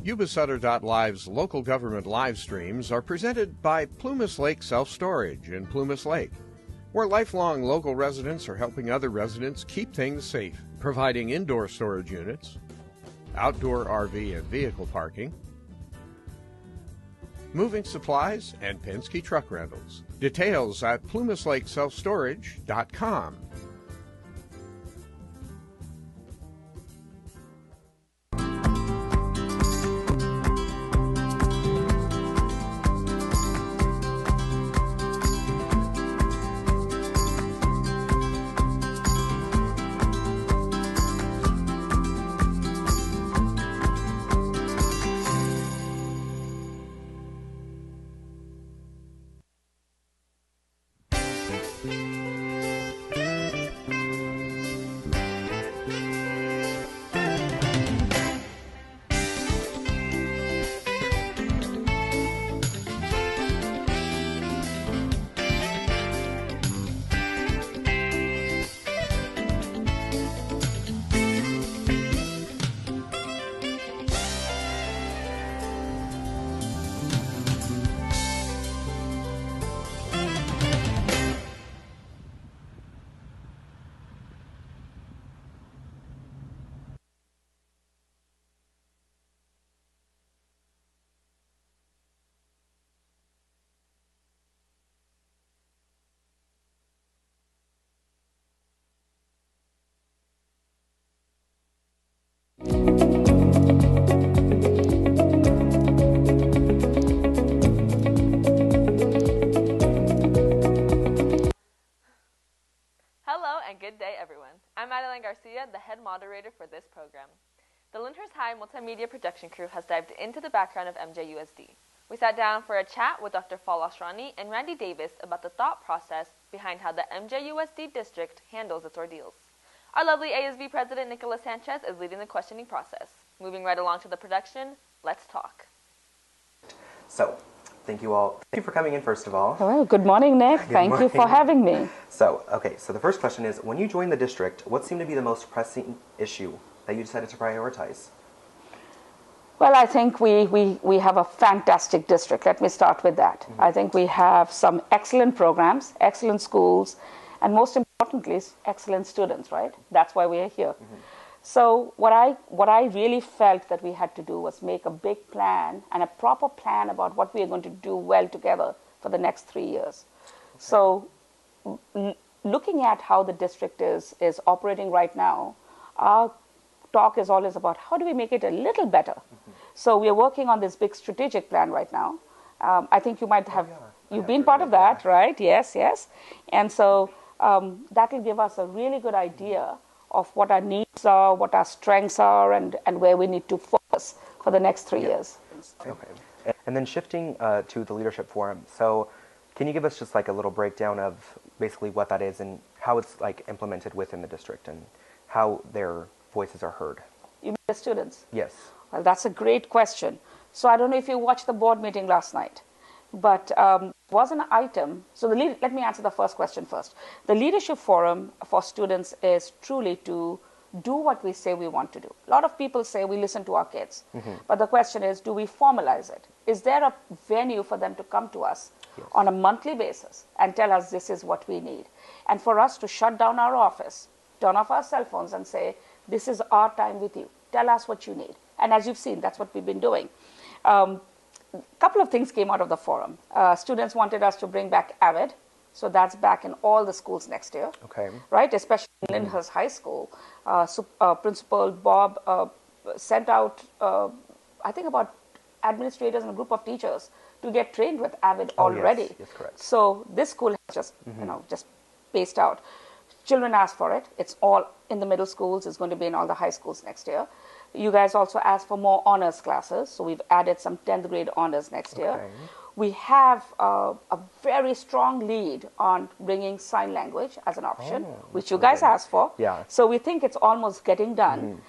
Yuba-Sutter.live's local government live streams are presented by Plumas Lake Self-Storage in Plumas Lake, where lifelong local residents are helping other residents keep things safe, providing indoor storage units, outdoor RV and vehicle parking, moving supplies, and Penske truck rentals. Details at plumaslakeselfstorage.com. Good day, everyone. I'm Madeline Garcia, the head moderator for this program. The Lindhurst High Multimedia Production Crew has dived into the background of MJUSD. We sat down for a chat with Dr. Falas Rani and Randy Davis about the thought process behind how the MJUSD district handles its ordeals. Our lovely ASB president, Nicola Sanchez, is leading the questioning process. Moving right along to the production, let's talk. So, thank you all. Thank you for coming in, first of all. Hello. Good morning, Nick. Thank you for having me. So the first question is, when you joined the district, what seemed to be the most pressing issue that you decided to prioritize? Well, I think we have a fantastic district. Let me start with that. Mm-hmm. I think we have some excellent programs, excellent schools, and most importantly, excellent students, right? That's why we are here. Mm-hmm. So what I really felt that we had to do was make a big plan and a proper plan about what we are going to do well together for the next 3 years. Okay. So looking at how the district is operating right now, our talk is always about how do we make it a little better. Mm-hmm. So we are working on this big strategic plan right now. I think you might have, you've been part of that, right? Yes. And so that will give us a really good idea of what our needs are, what our strengths are, and where we need to focus for the next 3 years. Okay. And then shifting to the Leadership Forum. So can you give us just like a little breakdown of basically what that is and how it's like implemented within the district and how their voices are heard? You mean the students? Yes. Well, that's a great question. So I don't know if you watched the board meeting last night, but was an item. So let me answer the first question first. The Leadership Forum for students is truly to do what we say we want to do. A lot of people say we listen to our kids, mm-hmm. but the question is, do we formalize it? Is there a venue for them to come to us on a monthly basis and tell us this is what we need? And for us to shut down our office, turn off our cell phones and say, this is our time with you. Tell us what you need. And as you've seen, that's what we've been doing. A couple of things came out of the forum. Students wanted us to bring back AVID, so that's back in all the schools next year. Okay. Right, especially in Lindhurst High School. Principal Bob sent out, I think, about administrators and a group of teachers to get trained with AVID already. Yes, correct. So this school has just, just spaced out. Children asked for it. It's all in the middle schools. It's going to be in all the high schools next year. You guys also asked for more honors classes, so we've added some 10th grade honors next year. We have a very strong lead on bringing sign language as an option, which you guys asked for. Yeah. So we think it's almost getting done.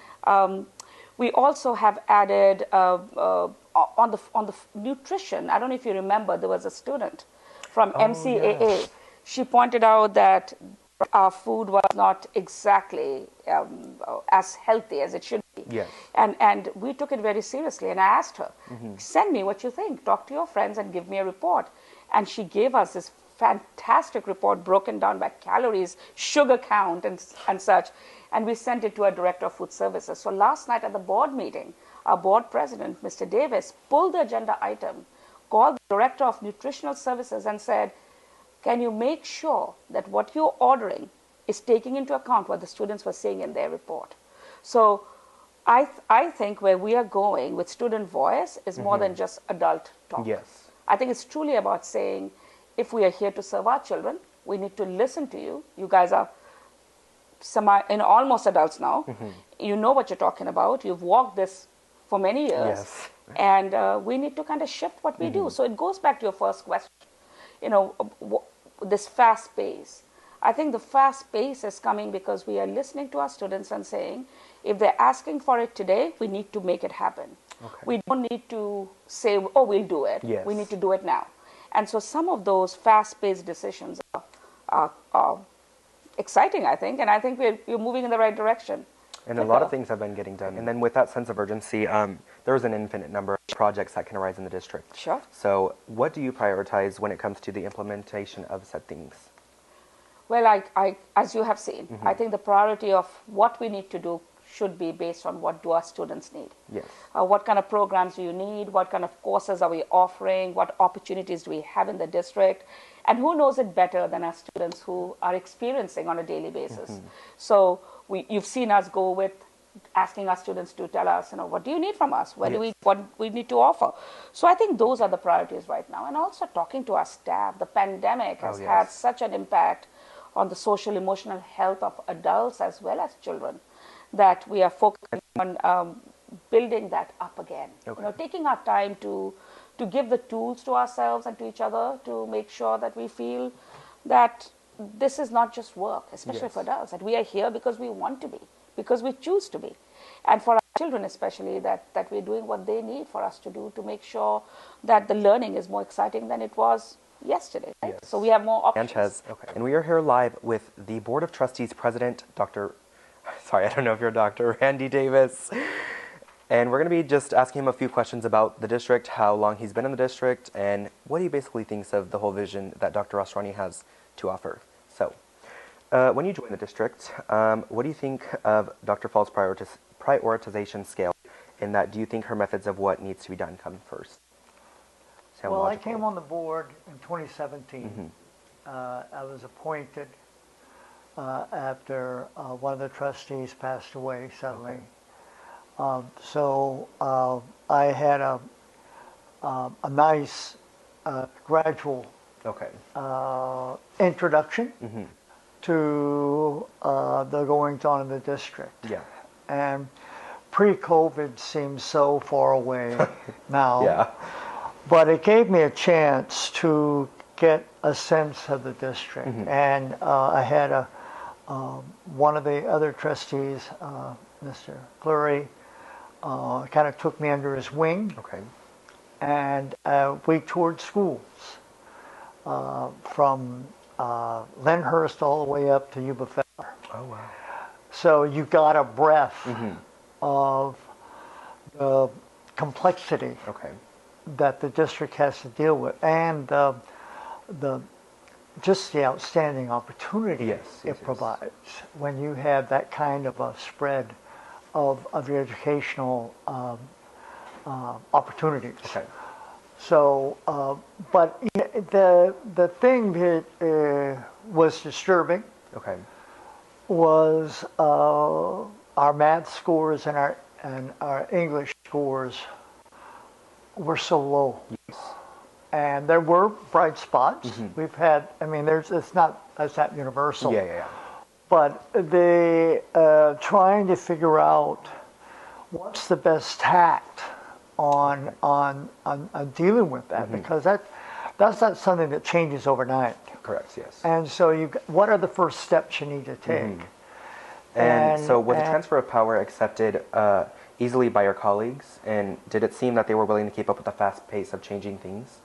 We also have added on the nutrition. I don't know if you remember, there was a student from MCAA. Yes. She pointed out that our food was not exactly as healthy as it should be. Yes. And we took it very seriously. And I asked her, send me what you think. Talk to your friends and give me a report. And she gave us this fantastic report broken down by calories, sugar count, and such. And we sent it to our Director of Food Services. So last night at the board meeting, our board president, Mr. Davis, pulled the agenda item, called the Director of Nutritional Services and said, can you make sure that what you're ordering is taking into account what the students were saying in their report? So I think where we are going with student voice is more than just adult talk. Yes. I think it's truly about saying, if we are here to serve our children, we need to listen to you. You guys are almost adults now. You know what you're talking about. You've walked this for many years. Yes. And we need to kind of shift what we do. So it goes back to your first question. You know, this fast pace. I think the fast pace is coming because we are listening to our students and saying, if they're asking for it today, we need to make it happen. Okay. We don't need to say, oh, we'll do it. Yes. We need to do it now. And so some of those fast-paced decisions are exciting, I think, and I think we're moving in the right direction. And a lot of things have been getting done. And then with that sense of urgency, there's an infinite number of projects that can arise in the district. Sure. So what do you prioritize when it comes to the implementation of said things? Well, as you have seen, I think the priority of what we need to do should be based on what do our students need. Yes. What kind of programs do you need? What kind of courses are we offering? What opportunities do we have in the district? And who knows it better than our students who are experiencing on a daily basis? So you've seen us go with asking our students to tell us, what do you need from us? What we need to offer? So I think those are the priorities right now. And also talking to our staff. The pandemic has had such an impact on the social, emotional health of adults as well as children, that we are focusing on building that up again. Okay. Taking our time to give the tools to ourselves and to each other to make sure that we feel that this is not just work, especially for adults, that we are here because we want to be, because we choose to be. And for our children especially, that we're doing what they need for us to do to make sure that the learning is more exciting than it was yesterday. Right? Yes. So we have more options. Sanchez. Okay. And we are here live with the Board of Trustees President, I don't know if you're Dr. Randy Davis. And we're going to be just asking him a few questions about the district, how long he's been in the district, and what he basically thinks of the whole vision that Dr. Asrani has to offer. So, when you joined the district, what do you think of Dr. Fall's prioritization scale? In that, do you think her methods of what needs to be done come first? Well, I came on the board in 2017. I was appointed after one of the trustees passed away suddenly. So I had a nice gradual introduction to the goings on in the district. Yeah. And pre-COVID seems so far away now. Yeah. But it gave me a chance to get a sense of the district. And I had one of the other trustees, Mr. Fleury, kind of took me under his wing. Okay. And we toured schools from Lindhurst all the way up to Yuba-Sutter. Oh, wow. So you got a breath of the complexity that the district has to deal with, and just the outstanding opportunity it provides when you have that kind of a spread of the educational opportunities. Okay. So, but the thing that was disturbing was our math scores and our English scores were so low. Yes. And there were bright spots. We've had, it's not that universal. Yeah. But trying to figure out what's the best tact on dealing with that, because that's not something that changes overnight. Correct. Yes. And so what are the first steps you need to take? And so was the transfer of power accepted easily by your colleagues, and did it seem that they were willing to keep up with the fast pace of changing things?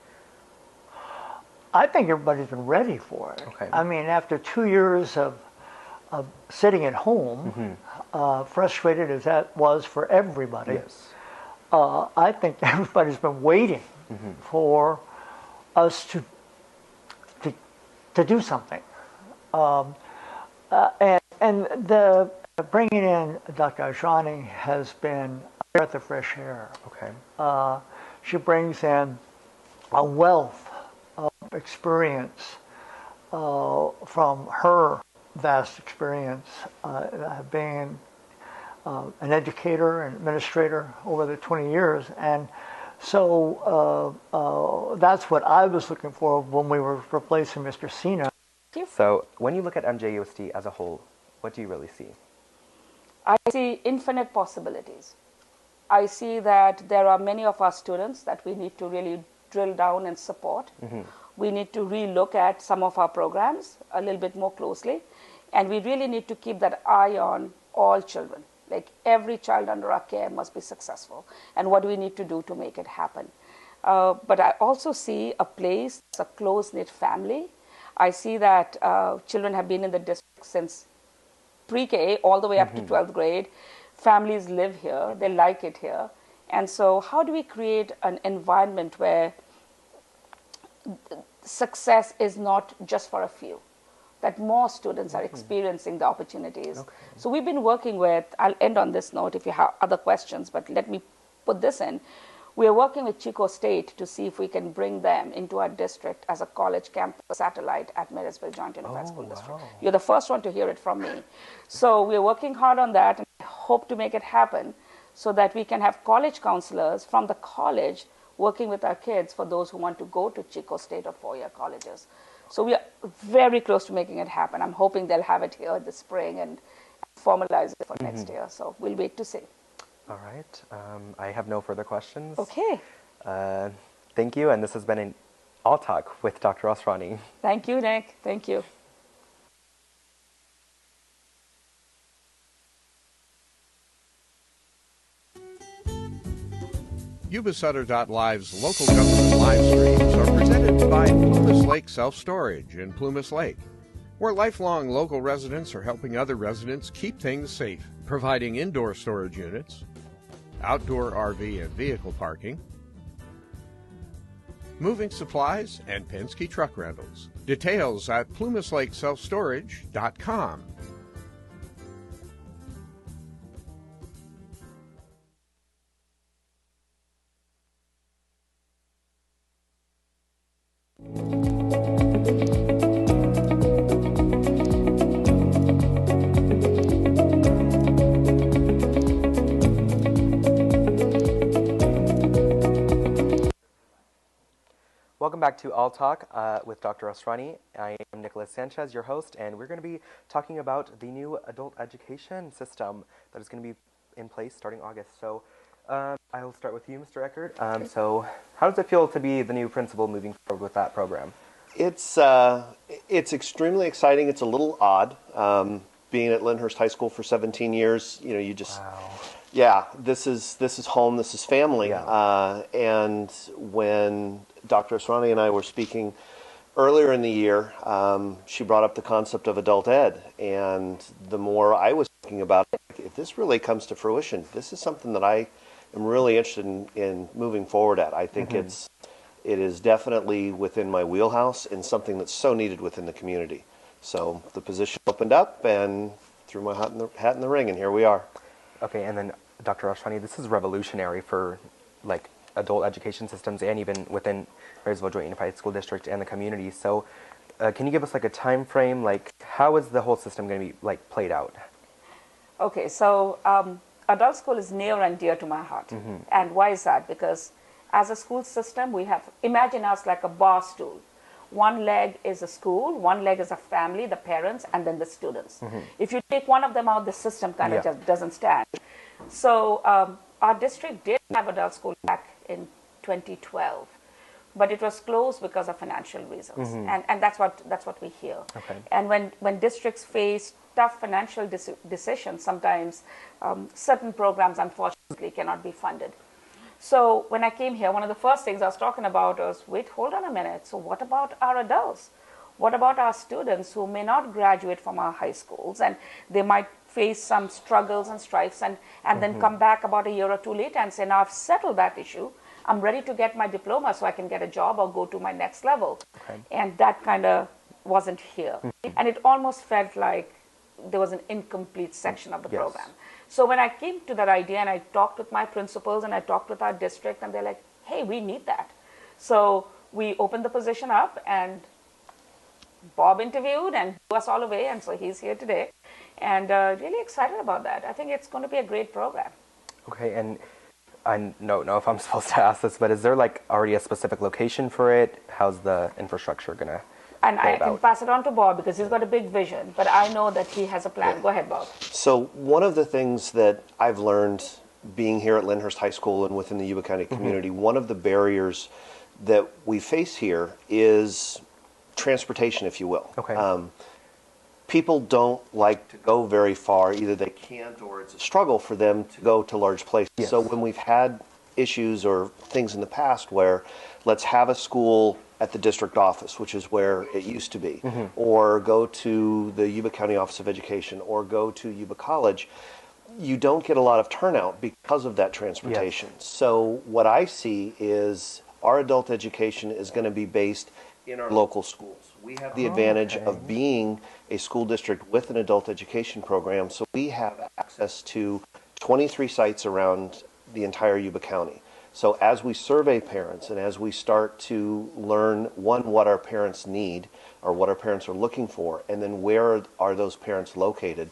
I think everybody's been ready for it. Okay. I mean, after 2 years of sitting at home, frustrated as that was for everybody, Yes. I think everybody's been waiting for us to do something. And the bringing in Dr. Ashrani has been a breath of fresh air. Okay. She brings in a wealth of experience from her vast experience being an educator and administrator over the 20 years. And so that's what I was looking for when we were replacing Mr. Sina. So when you look at MJUSD as a whole, what do you really see? I see infinite possibilities. I see that there are many of our students that we need to really drill down and support. We need to relook at some of our programs a little bit more closely. And we really need to keep that eye on all children. Like every child under our care must be successful. And what do we need to do to make it happen? But I also see a place, a close-knit family. I see that children have been in the district since pre-K all the way up to 12th grade. Families live here, they like it here. And so how do we create an environment where success is not just for a few, that more students are experiencing the opportunities? Okay. So we've been working with, I'll end on this note if you have other questions, but let me put this in. We are working with Chico State to see if we can bring them into our district as a college campus satellite at Marysville Joint Unified School District. You're the first one to hear it from me. So we're working hard on that and hope to make it happen so that we can have college counselors from the college working with our kids for those who want to go to Chico State or four-year colleges. So we are very close to making it happen. I'm hoping they'll have it here this spring and formalize it for next year. So we'll wait to see. All right. I have no further questions. Okay. Thank you. And this has been an All Talk with Dr. Ashrani. Thank you, Nick. Thank you. Yuba-Sutter.live's local government live streams are presented by Plumas Lake Self-Storage in Plumas Lake, where lifelong local residents are helping other residents keep things safe, providing indoor storage units, outdoor RV and vehicle parking, moving supplies, and Penske truck rentals. Details at plumaslakeselfstorage.com. Welcome back to All Talk with Dr. Ashrani. I am Nicholas Sanchez, your host, and we're going to be talking about the new adult education system that is going to be in place starting August. So I'll start with you, Mr. Eckert. So how does it feel to be the new principal moving forward with that program? It's extremely exciting. It's a little odd. Being at Lindhurst High School for 17 years, you know, you just... Wow. Yeah, this is home, this is family. Yeah. And when Dr. Ashrani and I were speaking earlier in the year, she brought up the concept of adult ed. And the more I was thinking about it, if this really comes to fruition, this is something that I am really interested in moving forward at. I think it is definitely within my wheelhouse and something that's so needed within the community. So the position opened up and threw my hat in the ring, and here we are. Okay, and then Dr. Ashrani, this is revolutionary for like adult education systems and even within Marysville Joint Unified School District and the community. So can you give us like a time frame? Like how is the whole system going to be like played out? Okay, so adult school is near and dear to my heart. And why is that? Because as a school system, we have, imagine us like a bar stool. One leg is a school, one leg is a family, the parents, and then the students. If you take one of them out, the system kind of just doesn't stand. So our district did have adult school back in 2012, but it was closed because of financial reasons, and that's what we hear. Okay. And when districts face tough financial decisions, sometimes certain programs unfortunately cannot be funded. So when I came here, one of the first things I was talking about was, wait, hold on a minute. So what about our adults? What about our students who may not graduate from our high schools, and they might face some struggles and strifes, and then come back about a year or two later and say, now I've settled that issue. I'm ready to get my diploma so I can get a job or go to my next level. Okay. And that kind of wasn't here. And it almost felt like there was an incomplete section of the Yes. program. So when I came to that idea and I talked with my principals and I talked with our district, and they're like, hey, we need that. So we opened the position up, and Bob interviewed and blew us all away, and so he's here today. And really excited about that. I think it's going to be a great program. Okay, and I don't know if I'm supposed to ask this, but is there like already a specific location for it? How's the infrastructure going to And I about? can pass it on to Bob because he's got a big vision, but I know that he has a plan. Go ahead, Bob. So one of the things that I've learned being here at Lindhurst High School and within the Yuba County community, one of the barriers that we face here is transportation, if you will. Okay. People don't like to go very far. Either they can't, or it's a struggle for them to go to large places. Yes. So when we've had issues or things in the past where let's have a school at the district office, which is where it used to be, or go to the Yuba County Office of Education, or go to Yuba College, you don't get a lot of turnout because of that transportation. Yes. So what I see is our adult education is going to be based in our local schools. We have the advantage of being a school district with an adult education program, so we have access to 23 sites around the entire Yuba County. So as we survey parents and as we start to learn, one, what our parents need or what our parents are looking for, and then where are those parents located,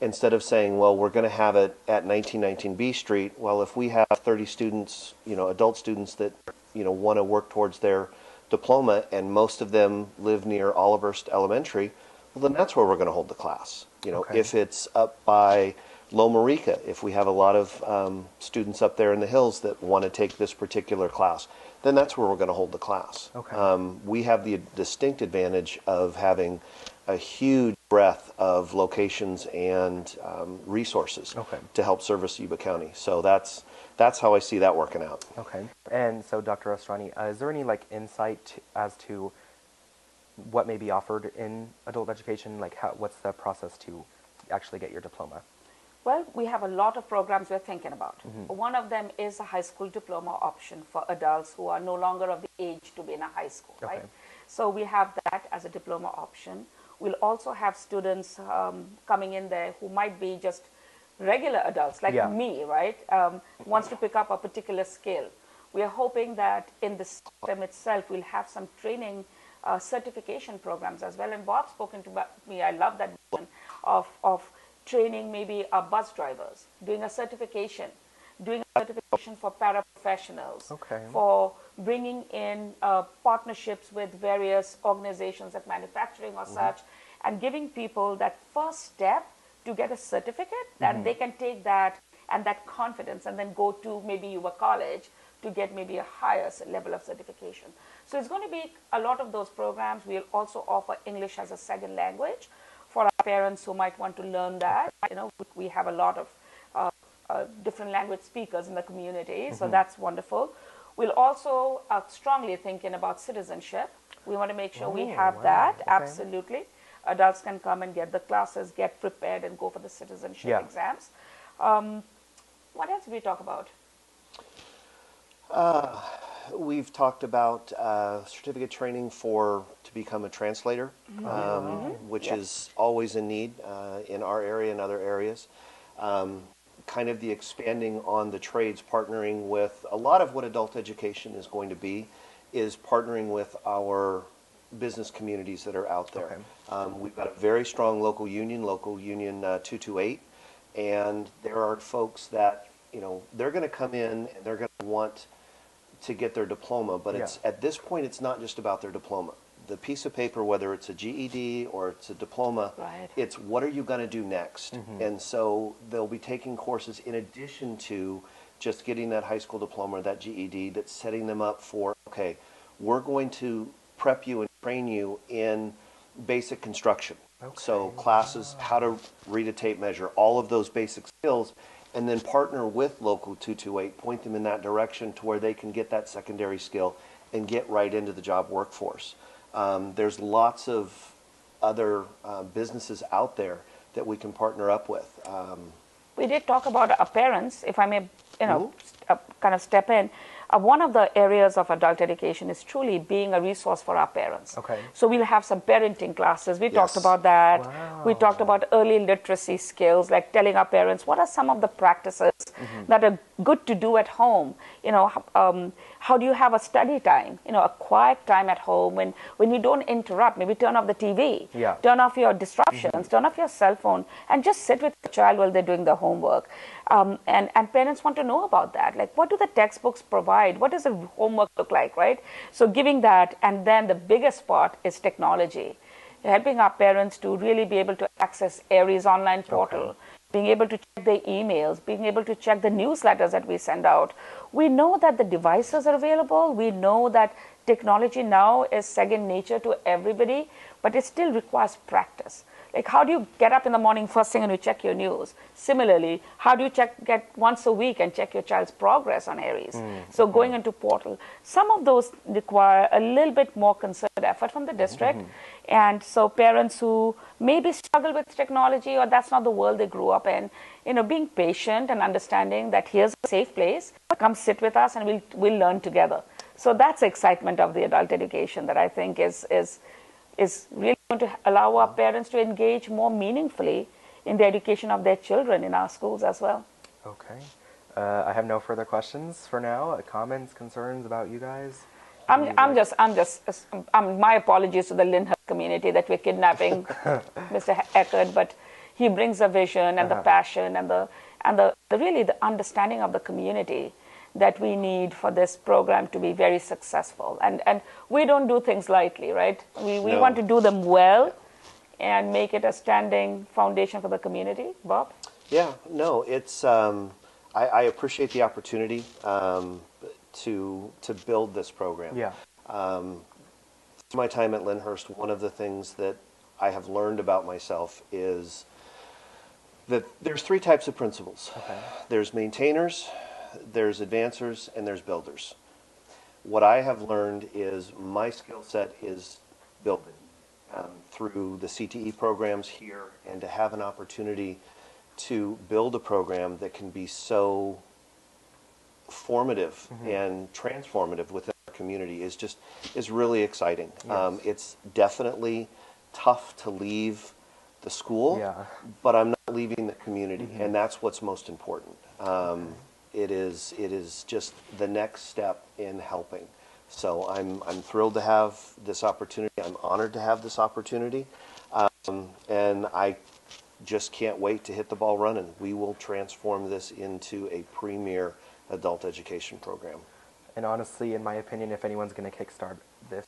instead of saying, well, we're going to have it at 1919 B Street, well, if we have 30 students, adult students that, want to work towards their diploma, and most of them live near Olivehurst Elementary, well, then that's where we're going to hold the class. Okay. If it's up by Loma Rica, if we have a lot of students up there in the hills that want to take this particular class, then that's where we're going to hold the class. Okay. We have the distinct advantage of having a huge breadth of locations and resources to help service Yuba County. So that's how I see that working out. Okay. And so, Dr. Ostrani, is there any insight as to what may be offered in adult education? What's the process to actually get your diploma? Well, we have a lot of programs we're thinking about. One of them is a high school diploma option for adults who are no longer of the age to be in a high school, right? So we have that as a diploma option. We'll also have students coming in there who might be just regular adults like me, right? Wants to pick up a particular skill. We are hoping that in the system itself, we'll have some training certification programs as well. And Bob's spoken to me, I love that vision of training maybe our bus drivers, doing a certification for paraprofessionals, for bringing in partnerships with various organizations like manufacturing or such, and giving people that first step to get a certificate that they can take that and that confidence and then go to maybe Yuba College to get maybe a higher level of certification. So it's going to be a lot of those programs. We'll also offer English as a second language for our parents who might want to learn that. We have a lot of different language speakers in the community, so that's wonderful. We'll also strongly thinking about citizenship. We want to make sure we have that, absolutely. Adults can come and get the classes, get prepared, and go for the citizenship exams. What else did we talk about? We've talked about certificate training to become a translator, which is always in need in our area and other areas. Kind of the expanding on the trades, partnering with a lot of what adult education is going to be, is partnering with our business communities that are out there. We've got a very strong local union 228, and there are folks that, they're going to come in and they're going to want to get their diploma, but it's at this point, it's not just about their diploma. The piece of paper, whether it's a GED or it's a diploma, it's what are you going to do next? And so they'll be taking courses in addition to just getting that high school diploma or that GED, that's setting them up for, okay, we're going to prep you and train you in basic construction. So classes, how to read a tape measure, all of those basic skills, and then partner with Local 228, point them in that direction to where they can get that secondary skill and get right into the job workforce. There's lots of other businesses out there that we can partner up with. We did talk about our parents, if I may, kind of step in. One of the areas of adult education is truly being a resource for our parents. Okay. So we'll have some parenting classes. We talked about that. Wow. We talked about early literacy skills, like telling our parents what are some of the practices that are good to do at home. How do you have a study time, a quiet time at home when you don't interrupt? Maybe turn off the TV, turn off your disruptions, turn off your cell phone, and just sit with the child while they're doing their homework. And parents want to know about that. Like, what do the textbooks provide? What does the homework look like, right? So giving that, and then the biggest part is technology. Helping our parents to really be able to access Aries online portal, being able to check their emails, being able to check the newsletters that we send out. We know that the devices are available. We know that technology now is second nature to everybody, but it still requires practice. Like, how do you get up in the morning first thing and you check your news? Similarly, how do you get once a week and check your child's progress on Aries? So going into portal, some of those require a little bit more concerted effort from the district. And so parents who maybe struggle with technology, or that's not the world they grew up in, being patient and understanding that here's a safe place, come sit with us and we'll learn together. So that's the excitement of the adult education that I think is really going to allow our parents to engage more meaningfully in the education of their children in our schools as well. Okay. I have no further questions for now. Comments, concerns about you guys? My apologies to the Lindhurst community that we're kidnapping Mr. Eckert, but he brings a vision and the passion and the really the understanding of the community that we need for this program to be very successful. And we don't do things lightly, right? We want to do them well and make it a standing foundation for the community. Bob? Yeah, no, it's, I appreciate the opportunity to build this program. Yeah. Through my time at Lindhurst, one of the things that I have learned about myself is that there's three types of principals. Okay. There's maintainers, there's advancers, and there's builders. What I have learned is my skill set is building through the CTE programs here, and to have an opportunity to build a program that can be so formative and transformative within our community is really exciting. Yes. It's definitely tough to leave the school, but I'm not leaving the community, and that's what's most important. It is just the next step in helping. So I'm thrilled to have this opportunity. I'm honored to have this opportunity, and I just can't wait to hit the ball running. We will transform this into a premier adult education program. And honestly, in my opinion, if anyone's going to kickstart this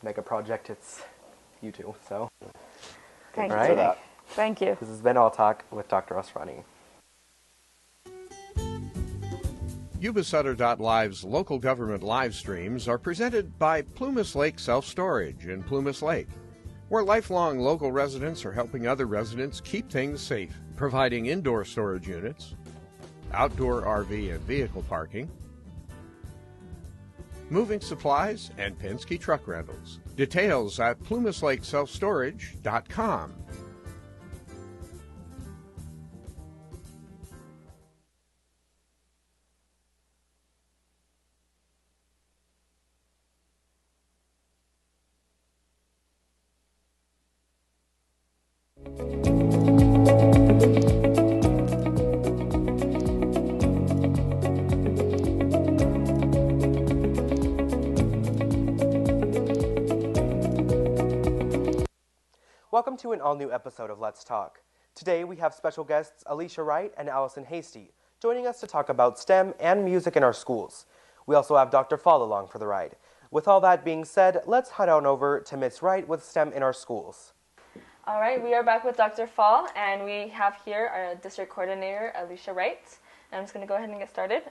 mega project, it's you two. So, Thank you you. for that. Thank you. This has been All Talk with Dr. Asrani. Yuba-Sutter.live's local government live streams are presented by Plumas Lake Self-Storage in Plumas Lake, where lifelong local residents are helping other residents keep things safe, providing indoor storage units, outdoor RV and vehicle parking, moving supplies, and Penske truck rentals. Details at plumaslakeselfstorage.com. Welcome to an all-new episode of Let's Talk. Today we have special guests Alicia Wright and Allison Hasty joining us to talk about STEM and music in our schools. We also have Dr. Fall along for the ride. With all that being said, let's head on over to Ms. Wright with STEM in our schools. All right, we are back with Dr. Fall, and we have here our district coordinator, Alicia Wright. And I'm just going to go ahead and get started.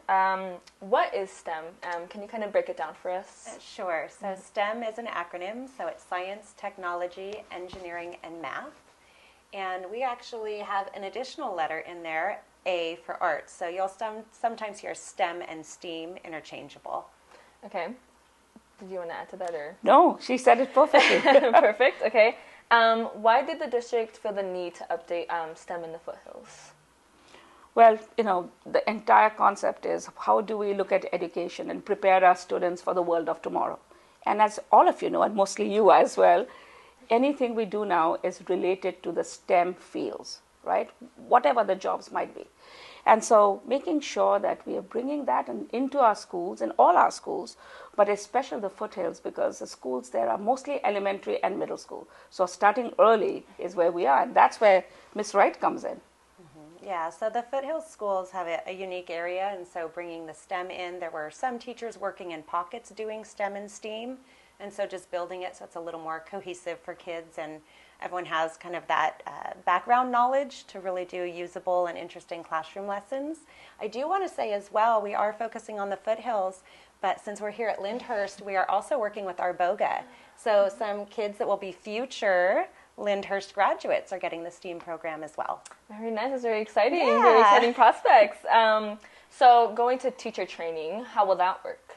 What is STEM? Can you kind of break it down for us? Sure. So STEM is an acronym, so it's science, technology, engineering, and math. And we actually have an additional letter in there A for arts. So you'll sometimes hear STEM and STEAM interchangeable. Okay. Did you want to add to that, or? No, she said it perfectly. Perfect. Okay. Why did the district feel the need to update STEM in the foothills? Well, the entire concept is how do we look at education and prepare our students for the world of tomorrow? And as all of you know, and mostly you as well, anything we do now is related to the STEM fields, right? Whatever the jobs might be. And so making sure that we are bringing that into our schools, in all our schools, but especially the foothills, because the schools there are mostly elementary and middle school. So starting early is where we are, and that's where Ms. Wright comes in. Yeah, so the foothills schools have a unique area, and so bringing the STEM in, there were some teachers working in pockets doing STEM and STEAM, and so just building it so it's a little more cohesive for kids, and everyone has kind of that background knowledge to really do usable and interesting classroom lessons. I do want to say as well, we are focusing on the foothills, but since we're here at Lindhurst, we are also working with our BOGA. So some kids that will be future Lindhurst graduates are getting the STEAM program as well. Very nice. That's very exciting. Yeah. Very exciting prospects. So going to teacher training, how will that work?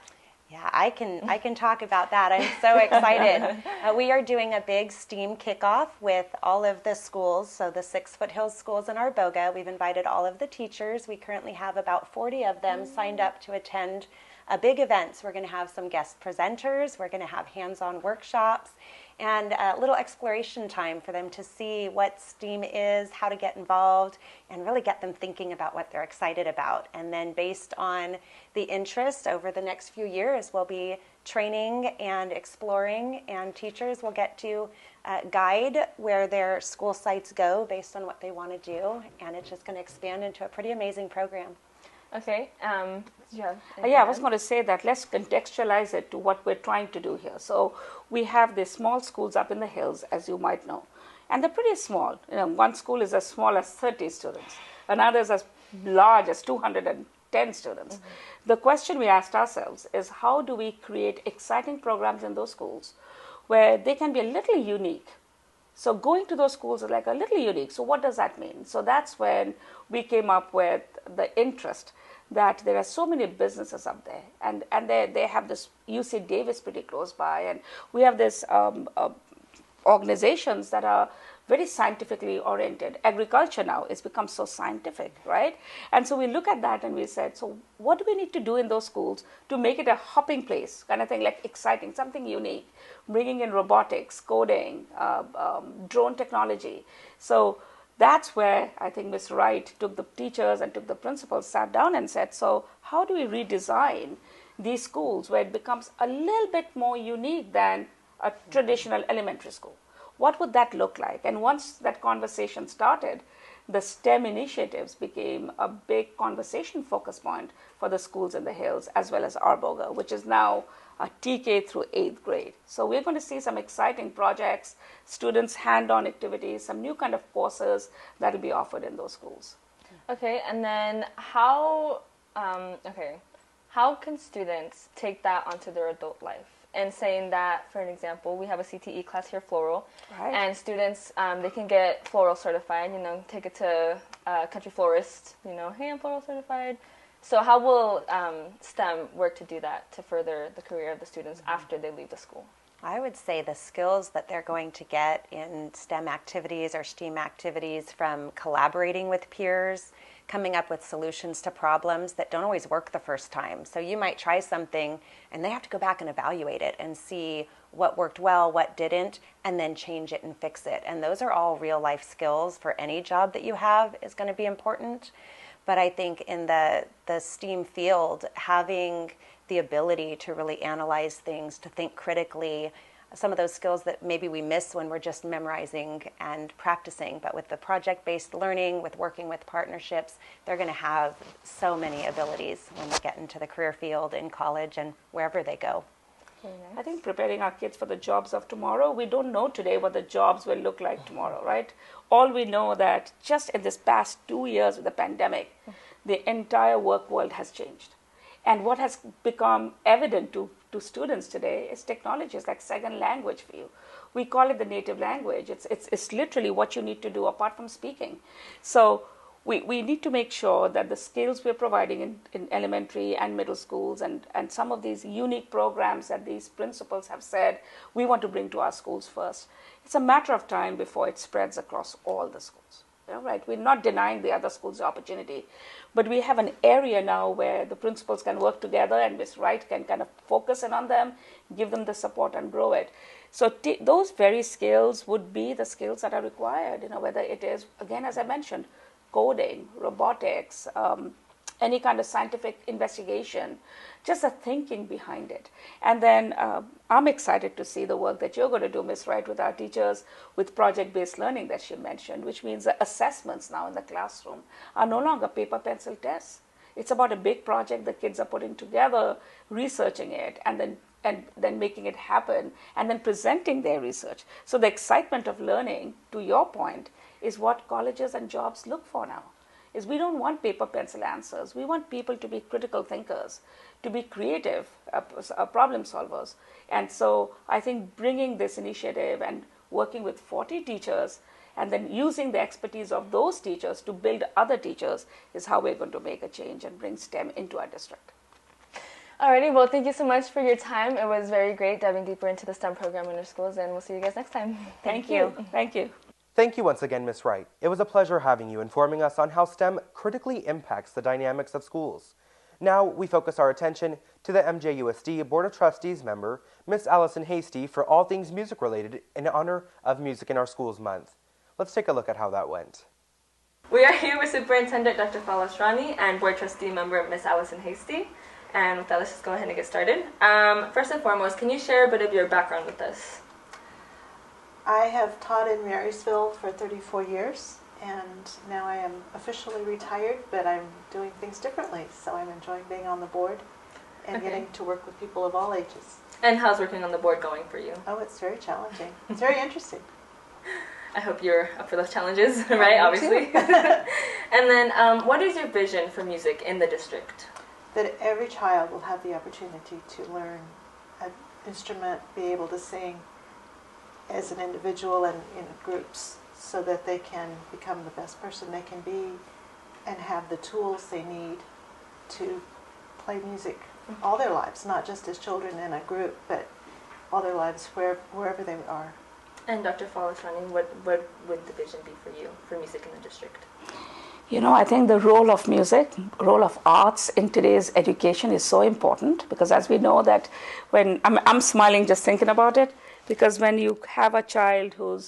Yeah, I can talk about that. I'm so excited. We are doing a big STEAM kickoff with all of the schools, so the 6 foothills schools in our BOGA. We've invited all of the teachers. We currently have about 40 of them signed up to attend a big event. So we're going to have some guest presenters. We're going to have hands-on workshops and a little exploration time for them to see what STEAM is, how to get involved, and really get them thinking about what they're excited about. And then based on the interest over the next few years, we'll be training and exploring, and teachers will get to guide where their school sites go based on what they want to do, and it's just going to expand into a pretty amazing program. Okay. Yeah, I was going to say that let's contextualize it to what we're trying to do here. So we have these small schools up in the hills, as you might know, and they're pretty small. One school is as small as 30 students, another is as large as 210 students. Mm-hmm. The question we asked ourselves is how do we create exciting programs in those schools where they can be a little unique? So going to those schools is like a little unique. So what does that mean? So that's when we came up with the interest that there are so many businesses up there, and they have this UC Davis pretty close by, and we have this organizations that are very scientifically oriented. Agriculture now has become so scientific, right? And so we look at that and we said, so what do we need to do in those schools to make it a hopping place, kind of thing, like exciting, something unique, bringing in robotics, coding, drone technology. So that's where I think Ms. Wright took the teachers and took the principals, sat down and said, so how do we redesign these schools where it becomes a little bit more unique than a traditional elementary school? What would that look like? And once that conversation started, the STEM initiatives became a big conversation focus point for the schools in the hills, as well as our BOGA, which is now a TK through 8th grade. So we're going to see some exciting projects, students' hand-on activities, some new kind of courses that will be offered in those schools. Okay, and then how can students take that onto their adult life? And saying that, for an example, we have a CTE class here, floral, right. And students, they can get floral certified, take it to country florist, hey, I'm floral certified. So how will STEM work to do that, to further the career of the students after they leave the school? I would say the skills that they're going to get in STEM activities or STEAM activities, from collaborating with peers, coming up with solutions to problems that don't always work the first time. So you might try something and they have to go back and evaluate it and see what worked well, what didn't, and then change it and fix it. And those are all real life skills for any job that you have is going to be important. But I think in the STEAM field, having the ability to really analyze things, to think critically, some of those skills that maybe we miss when we're just memorizing and practicing. But with the project-based learning, with working with partnerships, they're going to have so many abilities when they get into the career field in college and wherever they go. I think preparing our kids for the jobs of tomorrow, we don't know today what the jobs will look like tomorrow, right? All we know that just in this past 2 years with the pandemic, the entire work world has changed. And what has become evident to students today is technology is like second language for you. We call it the native language. It's literally what you need to do apart from speaking. So we need to make sure that the skills we're providing in elementary and middle schools and some of these unique programs that these principals have said we want to bring to our schools first, it's a matter of time before it spreads across all the schools. Right? We're not denying the other schools the opportunity, but we have an area now where the principals can work together and Ms. Wright can kind of focus in on them, give them the support and grow it. So those very skills would be the skills that are required, whether it is, again, as I mentioned, coding, robotics, any kind of scientific investigation, just the thinking behind it. And then I'm excited to see the work that you're going to do, Ms. Wright, with our teachers, with project-based learning that she mentioned, which means the assessments now in the classroom are no longer paper pencil tests. It's about a big project the kids are putting together, researching it, and then making it happen, and then presenting their research. So the excitement of learning, to your point, is what colleges and jobs look for now. Is we don't want paper pencil answers. We want people to be critical thinkers, to be creative problem solvers. And so I think bringing this initiative and working with 40 teachers and then using the expertise of those teachers to build other teachers is how we're going to make a change and bring STEM into our district. Alrighty, well, thank you so much for your time. It was very great diving deeper into the STEM program in our schools, and we'll see you guys next time. Thank you. Thank you. Thank you once again, Ms. Wright. It was a pleasure having you informing us on how STEM critically impacts the dynamics of schools. Now we focus our attention to the MJUSD Board of Trustees member, Ms. Allison Hasty, for all things music related in honor of Music in Our Schools Month. Let's take a look at how that went. We are here with Superintendent Dr. Falash Rani and Board Trustee member Ms. Allison Hasty. And with that, let's just go ahead and get started. First and foremost, can you share a bit of your background with us? I have taught in Marysville for 34 years, and now I am officially retired, but I'm doing things differently, so I'm enjoying being on the board and getting to work with people of all ages. And how's working on the board going for you? Oh, it's very challenging. It's very interesting. I hope you're up for those challenges, right? Obviously. And then, what is your vision for music in the district? That every child will have the opportunity to learn an instrument, be able to sing as an individual and in groups, so that they can become the best person they can be and have the tools they need to play music all their lives, not just as children in a group, but all their lives wherever they are. And Dr. Falasrani, what would the vision be for you for music in the district? I think the role of music, role of arts in today's education is so important, because as we know that when I'm smiling just thinking about it, because when you have a child who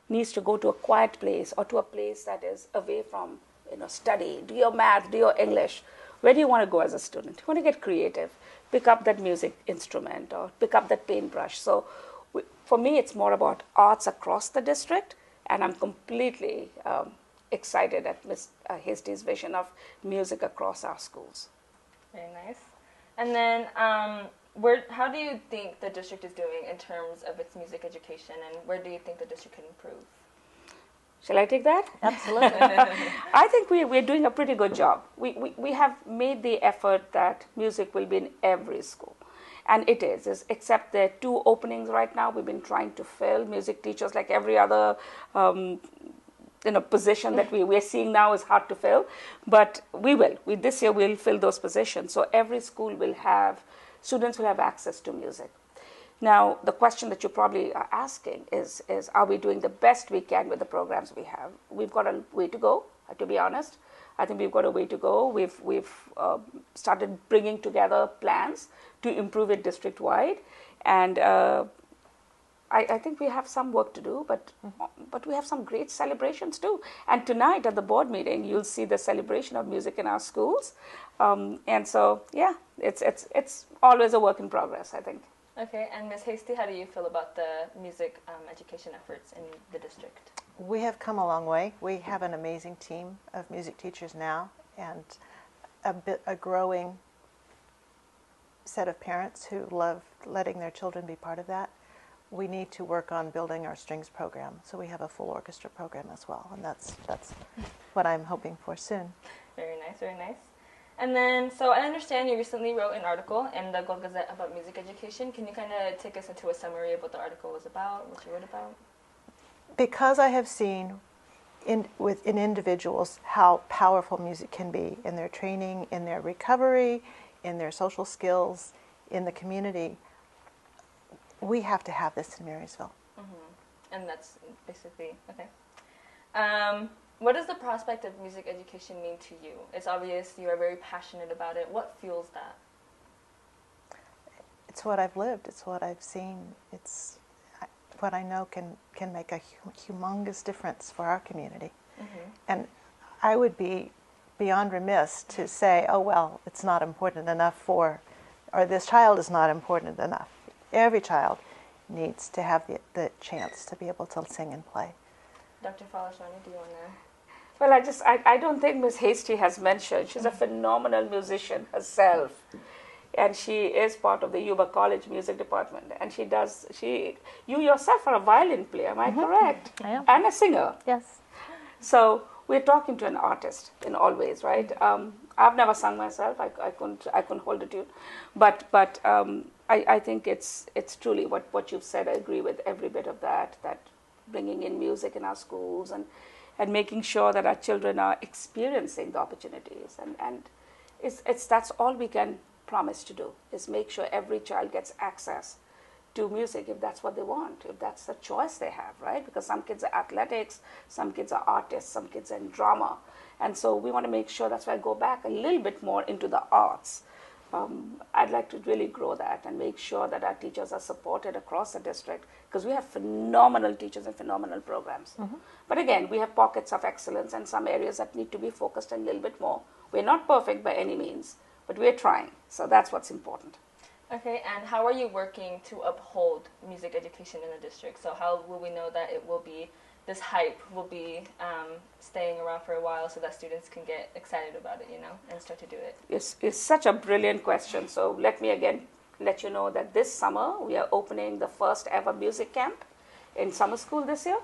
needs to go to a quiet place or to a place that is away from study, do your math, do your English, where do you want to go as a student? You want to get creative, pick up that music instrument or pick up that paintbrush. So for me, it's more about arts across the district, and I'm completely excited at Ms. Hasty's vision of music across our schools. Very nice. And then how do you think the district is doing in terms of its music education, and where do you think the district can improve? Shall I take that? Absolutely. I think we're doing a pretty good job. We have made the effort that music will be in every school. And it is, except the 2 openings right now. We've been trying to fill music teachers like every other position that we're seeing now is hard to fill. But we will. This year we'll fill those positions. So every school will have, students will have access to music. Now, the question that you probably are asking is are we doing the best we can with the programs we have? We've got a way to go, to be honest. I think we've got a way to go. We've started bringing together plans to improve it district-wide. And I think we have some work to do, but we have some great celebrations too. And tonight at the board meeting, you'll see the celebration of music in our schools. And so, yeah, it's always a work in progress, I think. Okay, and Ms. Hasty, how do you feel about the music education efforts in the district? We have come a long way. We have an amazing team of music teachers now, and a growing set of parents who love letting their children be part of that. We need to work on building our strings program, so we have a full orchestra program as well, and that's what I'm hoping for soon. Very nice, very nice. And then, so I understand you recently wrote an article in the Gold Gazette about music education. Can you kind of take us into a summary of what the article was about, what you wrote about? Because I have seen in individuals how powerful music can be in their training, in their recovery, in their social skills, in the community. We have to have this in Marysville. Mm-hmm. And that's basically, okay. What does the prospect of music education mean to you? It's obvious you are very passionate about it. What fuels that? It's what I've lived. It's what I've seen. It's what I know can make a humongous difference for our community. Mm-hmm. And I would be beyond remiss to say, oh, well, it's not important enough for, or this child is not important enough. Every child needs to have the chance to be able to sing and play. Dr. Falaswani, do you want to? Well, I don't think Ms. Hasty has mentioned, she's a phenomenal musician herself. And she is part of the Yuba College music department. And you yourself are a violin player, am I correct? I am. And a singer. Yes. So we're talking to an artist in all ways, right? I've never sung myself. I couldn't hold a tune. But I think it's truly what you've said. I agree with every bit of that bringing in music in our schools and making sure that our children are experiencing the opportunities. And that's all we can promise to do, is make sure every child gets access to music if that's what they want, if that's a choice they have, right? Because some kids are athletics, some kids are artists, some kids are in drama. And so we want to make sure, that's why I go back a little bit more into the arts. I'd like to really grow that and make sure that our teachers are supported across the district, because we have phenomenal teachers and phenomenal programs. Mm-hmm. But again, we have pockets of excellence and some areas that need to be focused a little bit more. We're not perfect by any means, but we're trying. So that's what's important. Okay, and how are you working to uphold music education in the district? So how will we know that it will be, this hype will be staying around for a while so that students can get excited about it, and start to do it? It's such a brilliant question. So let me again let you know that this summer we are opening the first ever music camp in summer school this year.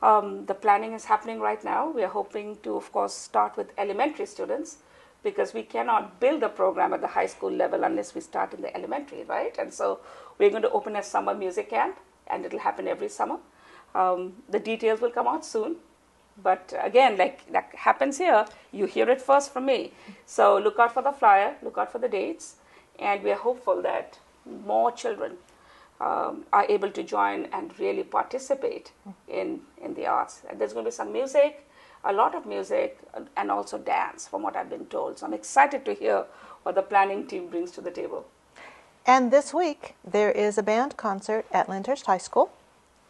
The planning is happening right now. We are hoping to, of course, start with elementary students, because we cannot build a program at the high school level unless we start in the elementary, right? And so we're going to open a summer music camp, and it'll happen every summer. The details will come out soon. But again, like that happens here, you hear it first from me. So look out for the flyer, look out for the dates, and we are hopeful that more children are able to join and really participate in the arts. And there's going to be some music, a lot of music, and also dance, from what I've been told. So I'm excited to hear what the planning team brings to the table. And this week, there is a band concert at Lindhurst High School.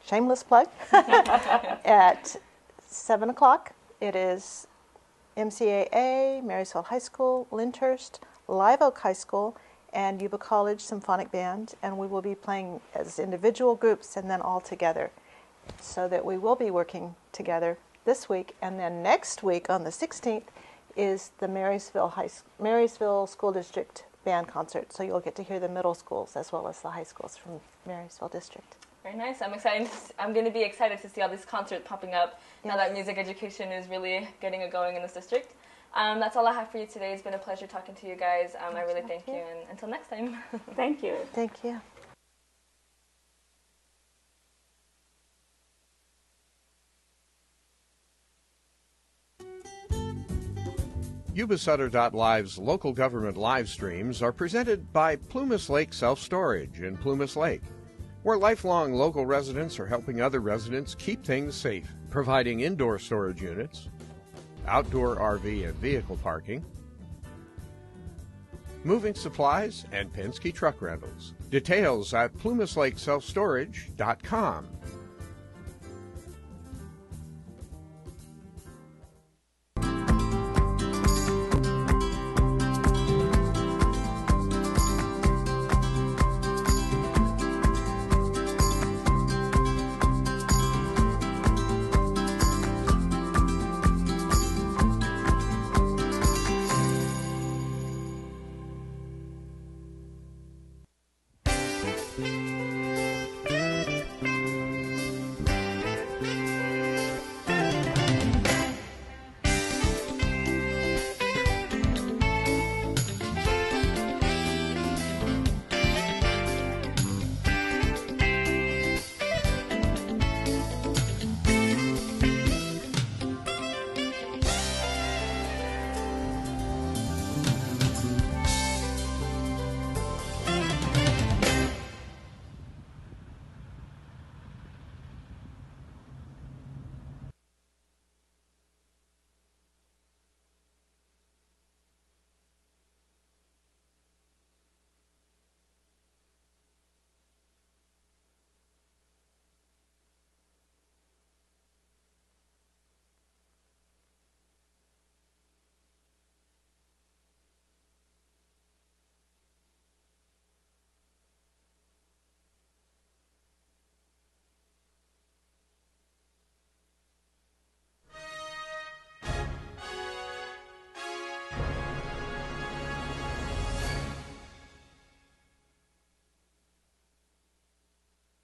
Shameless plug. At 7 o'clock. It is MCAA, Marysville High School, Lindhurst, Live Oak High School, and Yuba College Symphonic Band. And we will be playing as individual groups and then all together. So that we will be working together this week. And then next week on the 16th is the Marysville School District Band Concert. So you'll get to hear the middle schools as well as the high schools from Marysville District. Very nice. I'm excited. I'm going to be excited to see all these concerts popping up now that music education is really getting it going in this district. That's all I have for you today. It's been a pleasure talking to you guys. I really thank you. And until next time. Thank you. Thank you. Yuba-Sutter.live's local government live streams are presented by Plumas Lake Self-Storage in Plumas Lake, where lifelong local residents are helping other residents keep things safe, providing indoor storage units, outdoor RV and vehicle parking, moving supplies, and Penske truck rentals. Details at plumaslakeselfstorage.com.